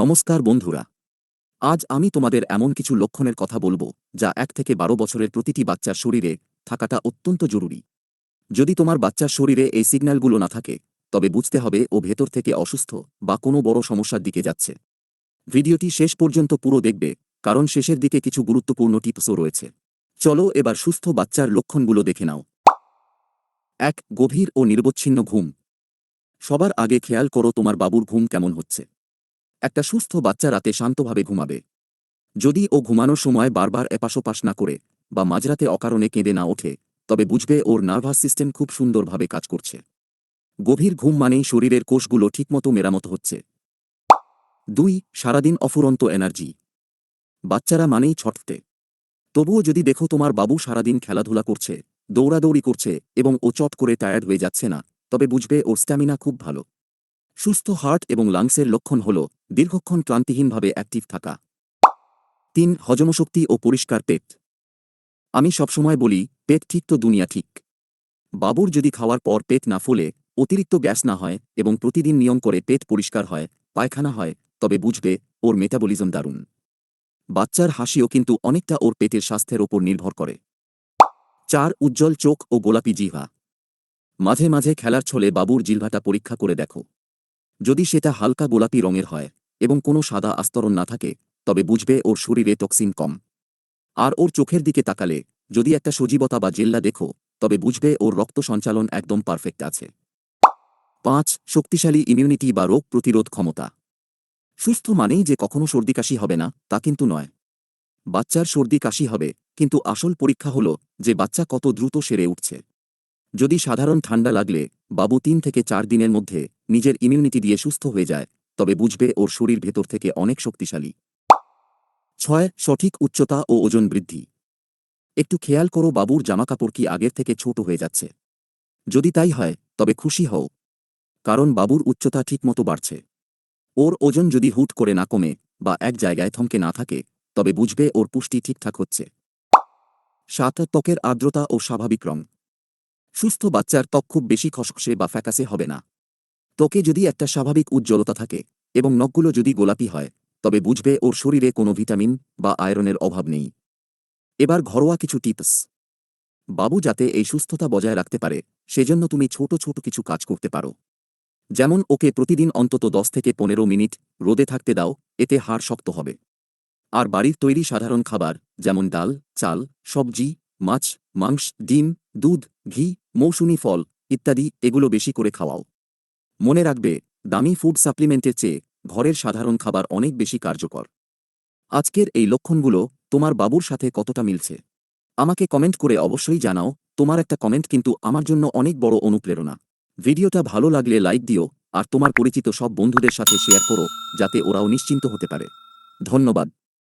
নমস্কার বন্ধুরা, আজ আমি তোমাদের এমন কিছু লক্ষণের কথা বলবো যা 1 থেকে 12 বছরের প্রতিটি বাচ্চার শরীরে থাকাটা অত্যন্ত জরুরি। যদি তোমার বাচ্চার শরীরে এই সিগন্যালগুলো না থাকে, তবে বুঝতে হবে ও ভেতর থেকে অসুস্থ বা কোনো বড় সমস্যার দিকে যাচ্ছে। ভিডিওটি শেষ পর্যন্ত পুরো দেখবে, কারণ শেষের দিকে কিছু গুরুত্বপূর্ণ টিপসও রয়েছে। চলো এবার সুস্থ বাচ্চার লক্ষণগুলো দেখে নাও। 1. গভীর ও নিরবচ্ছিন্ন ঘুম। সবার আগে খেয়াল করো তোমার বাবুর ঘুম কেমন হচ্ছে। একটা সুস্থ বাচ্চা রাতে শান্তভাবে ঘুমাবে। যদি ও ঘুমানোর সময় বারবার এপাশোপাশ না করে বা মাঝরাতে অকারণে কেঁদে না ওঠে, তবে বুঝবে ওর নার্ভাস সিস্টেম খুব সুন্দরভাবে কাজ করছে। গভীর ঘুম মানেই শরীরের কোষগুলো ঠিকমতো মেরামত হচ্ছে। 2. সারাদিন অফুরন্ত এনার্জি। বাচ্চারা মানেই ছটফটে। তবুও যদি দেখো তোমার বাবু সারাদিন খেলাধুলা করছে, দৌড়াদৌড়ি করছে এবং ও চট করে টায়ার্ড হয়ে যাচ্ছে না, তবে বুঝবে ওর স্ট্যামিনা খুব ভালো। সুস্থ হার্ট এবং লাংসের লক্ষণ হল দীর্ঘক্ষণ ক্লান্তিহীনভাবে অ্যাক্টিভ থাকা। 3. হজমশক্তি ও পরিষ্কার পেট। আমি সবসময় বলি, পেট ঠিক তো দুনিয়া ঠিক। বাবুর যদি খাওয়ার পর পেট না ফুলে, অতিরিক্ত গ্যাস না হয় এবং প্রতিদিন নিয়ম করে পেট পরিষ্কার হয়, পায়খানা হয়, তবে বুঝবে ওর মেটাবলিজম দারুণ। বাচ্চার হাসিও কিন্তু অনেকটা ওর পেটের স্বাস্থ্যের ওপর নির্ভর করে। 4. উজ্জ্বল চোখ ও গোলাপি জিহ্বা। মাঝে মাঝে খেলার ছলে বাবুর জিহ্বাটা পরীক্ষা করে দেখো। যদি সেটা হালকা গোলাপি রঙের হয় এবং কোনো সাদা আস্তরণ না থাকে, তবে বুঝবে ওর শরীরে টক্সিন কম। আর ওর চোখের দিকে তাকালে যদি একটা সজীবতা বা জেল্লা দেখো, তবে বুঝবে ওর রক্ত সঞ্চালন একদম পারফেক্ট আছে। 5. শক্তিশালী ইমিউনিটি বা রোগ প্রতিরোধ ক্ষমতা। সুস্থ মানেই যে কখনো সর্দি কাশি হবে না, তা কিন্তু নয়। বাচ্চার সর্দি কাশি হবে, কিন্তু আসল পরীক্ষা হল যে বাচ্চা কত দ্রুত সেরে উঠছে। যদি সাধারণ ঠান্ডা লাগলে বাবু 3 থেকে 4 দিনের মধ্যে নিজের ইমিউনিটি দিয়ে সুস্থ হয়ে যায়, তবে বুঝবে ওর শরীর ভেতর থেকে অনেক শক্তিশালী। 6. সঠিক উচ্চতা ও ওজন বৃদ্ধি। একটু খেয়াল করো বাবুর জামাকাপড় কি আগের থেকে ছোট হয়ে যাচ্ছে। যদি তাই হয়, তবে খুশি হও, কারণ বাবুর উচ্চতা ঠিকমতো বাড়ছে। ওর ওজন যদি হুট করে না কমে বা এক জায়গায় থমকে না থাকে, তবে বুঝবে ওর পুষ্টি ঠিকঠাক হচ্ছে। 7. ত্বকের আর্দ্রতা ও স্বাভাবিক রং। সুস্থ বাচ্চার ত্বক খুব বেশি খসখসে বা ফ্যাকাসে হবে না। ত্বকে যদি একটা স্বাভাবিক উজ্জ্বলতা থাকে এবং নখগুলো যদি গোলাপি হয়, তবে বুঝবে ওর শরীরে কোনো ভিটামিন বা আয়রনের অভাব নেই। এবার ঘরোয়া কিছু টিপস। বাবু যাতে এই সুস্থতা বজায় রাখতে পারে, সেজন্য তুমি ছোট ছোট কিছু কাজ করতে পারো। যেমন ওকে প্রতিদিন অন্তত 10 থেকে 15 মিনিট রোদে থাকতে দাও, এতে হাড় শক্ত হবে। আর বাড়ির তৈরি সাধারণ খাবার, যেমন ডাল, চাল, সবজি, মাছ, মাংস, ডিম, দুধ, ঘি, মৌসুমী ফল ইত্যাদি, এগুলো বেশি করে খাওয়াও। মনে রাখবে, দামি ফুড সাপ্লিমেন্টের চেয়ে ঘরের সাধারণ খাবার অনেক বেশি কার্যকর। আজকের এই লক্ষণগুলো তোমার বাবুর সাথে কতটা মিলছে আমাকে কমেন্ট করে অবশ্যই জানাও। তোমার একটা কমেন্ট কিন্তু আমার জন্য অনেক বড় অনুপ্রেরণা। ভিডিওটা ভালো লাগলে লাইক দিও, আর তোমার পরিচিত সব বন্ধুদের সাথে শেয়ার করো, যাতে ওরাও নিশ্চিন্ত হতে পারে। ধন্যবাদ।